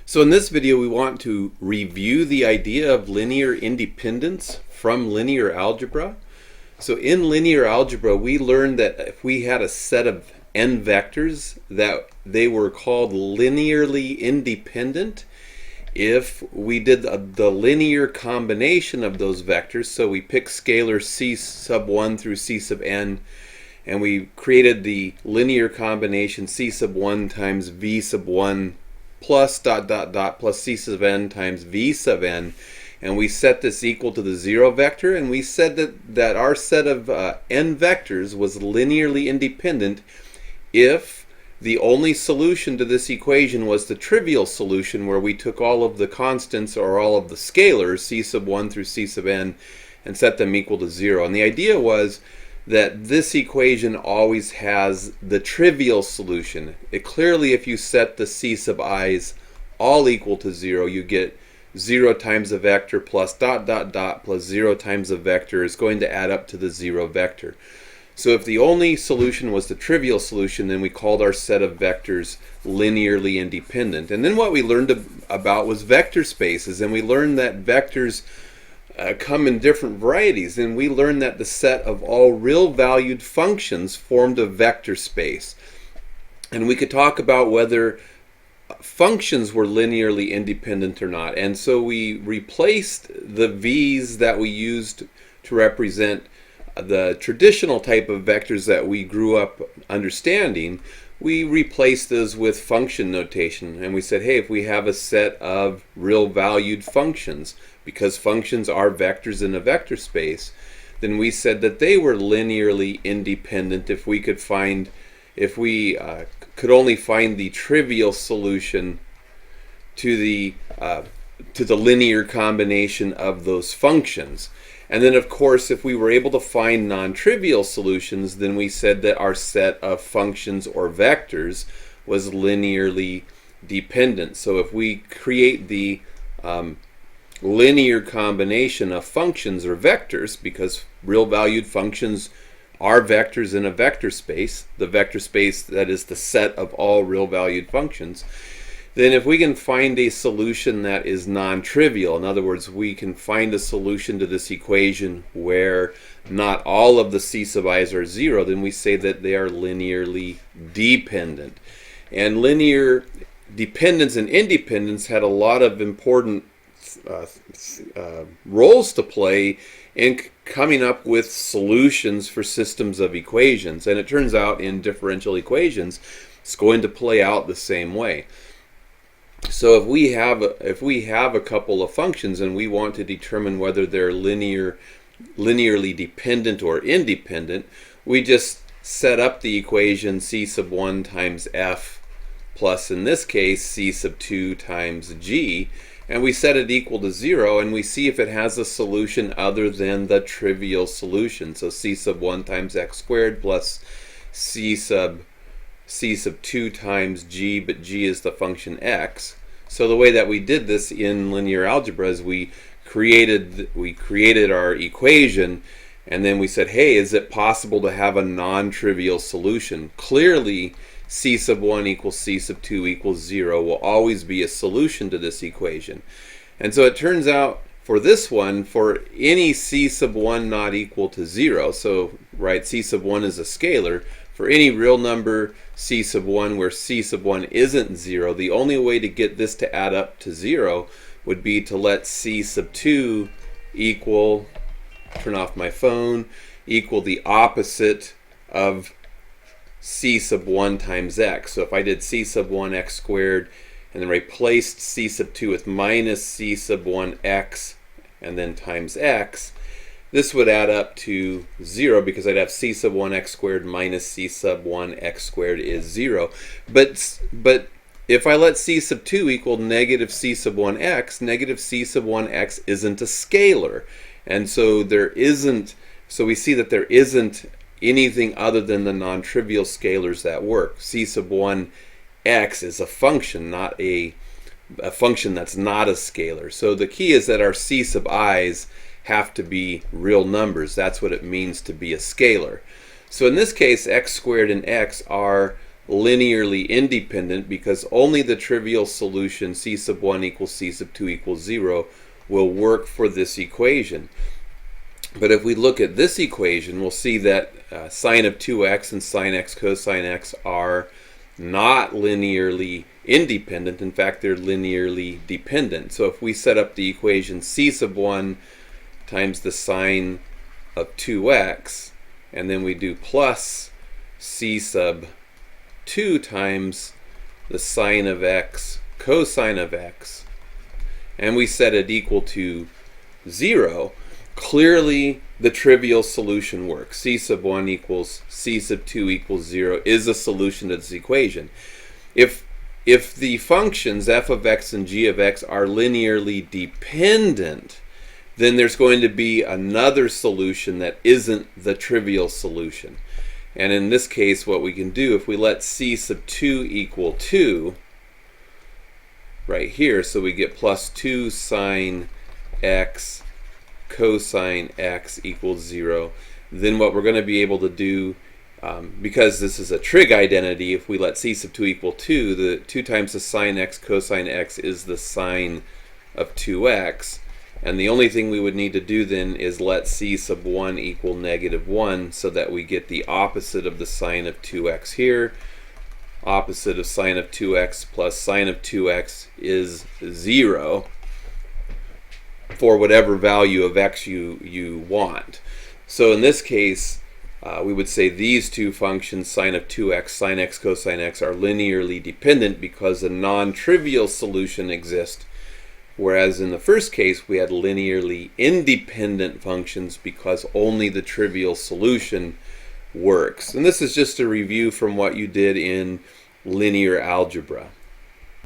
So in this video we want to review the idea of linear independence from linear algebra. So in linear algebra we learned that if we had a set of n vectors that they were called linearly independent if we did the linear combination of those vectors. So we picked scalars c sub 1 through c sub n, and we created the linear combination c sub 1 times v sub 1 plus dot dot dot plus c sub n times v sub n, and we set this equal to the 0 vector, and we said that our set of n vectors was linearly independent if the only solution to this equation was the trivial solution, where we took all of the constants or all of the scalars c sub 1 through c sub n and set them equal to 0. And the idea was that this equation always has the trivial solution. Clearly, if you set the c sub i's all equal to 0, you get 0 times a vector plus dot dot dot plus 0 times a vector is going to add up to the 0 vector. So if the only solution was the trivial solution, then we called our set of vectors linearly independent. And then what we learned about was vector spaces, and we learned that vectors come in different varieties, and we learned that the set of all real valued functions formed a vector space. And we could talk about whether functions were linearly independent or not. And so we replaced the v's that we used to represent the traditional type of vectors that we grew up understanding. We replaced those with function notation, and we said, hey, if we have a set of real valued functions, because functions are vectors in a vector space, then we said that they were linearly independent if we could only find the trivial solution to the linear combination of those functions. And then, of course, if we were able to find non-trivial solutions, then we said that our set of functions or vectors was linearly dependent. So if we create the linear combination of functions or vectors, because real valued functions are vectors in a vector space, the vector space that is the set of all real valued functions, then if we can find a solution that is non-trivial, in other words, we can find a solution to this equation where not all of the c sub i's are 0, then we say that they are linearly dependent. And linear dependence and independence had a lot of important roles to play in coming up with solutions for systems of equations. And it turns out in differential equations, it's going to play out the same way. So if we have a couple of functions and we want to determine whether they're linearly dependent or independent, we just set up the equation c sub 1 times f plus, in this case, c sub 2 times g, and we set it equal to 0, and we see if it has a solution other than the trivial solution. So c sub 1 times x squared plus c sub 2 times g, but g is the function x. So the way that we did this in linear algebra is we created our equation, and then we said, hey, is it possible to have a non-trivial solution? Clearly, c sub 1 equals c sub 2 equals 0 will always be a solution to this equation. And so it turns out for this one, for any c sub 1 not equal to 0, so right, c sub 1 is a scalar, for any real number c sub 1 where c sub 1 isn't 0, the only way to get this to add up to 0 would be to let c sub 2 equal, turn off my phone, equal the opposite of c sub 1 times x. So if I did c sub 1 x squared and then replaced c sub 2 with minus c sub 1 x and then times x, this would add up to 0 because I'd have c sub 1 x squared minus c sub 1 x squared is 0. But if I let c sub 2 equal negative c sub 1 x, negative c sub 1 x isn't a scalar. And so we see that there isn't anything other than the non-trivial scalars that work. C sub 1 x is a function, not a function that's not a scalar. So the key is that our c sub i's have to be real numbers. That's what it means to be a scalar. So in this case, x squared and x are linearly independent because only the trivial solution c sub 1 equals c sub 2 equals 0 will work for this equation. But if we look at this equation, we'll see that sine of 2x and sine x cosine x are not linearly independent. In fact, they're linearly dependent. So if we set up the equation c sub 1 times the sine of 2x, and then we do plus c sub 2 times the sine of x cosine of x, and we set it equal to 0, clearly the trivial solution works. C sub 1 equals C sub 2 equals 0 is a solution to this equation. If the functions f of x and g of x are linearly dependent, then there's going to be another solution that isn't the trivial solution. And in this case, what we can do, if we let c sub 2 equal 2 right here, so we get plus 2 sine x cosine x equals 0, then what we're going to be able to do, because this is a trig identity, if we let c sub 2 equal 2, the 2 times the sine x cosine x is the sine of 2x. And the only thing we would need to do then is let c sub 1 equal negative 1 so that we get the opposite of the sine of 2x here. Opposite of sine of 2x plus sine of 2x is 0 for whatever value of x you want. So in this case, we would say these two functions, sine of 2x, sine x cosine x, are linearly dependent because a non-trivial solution exists. Whereas in the first case, we had linearly independent functions because only the trivial solution works. And this is just a review from what you did in linear algebra.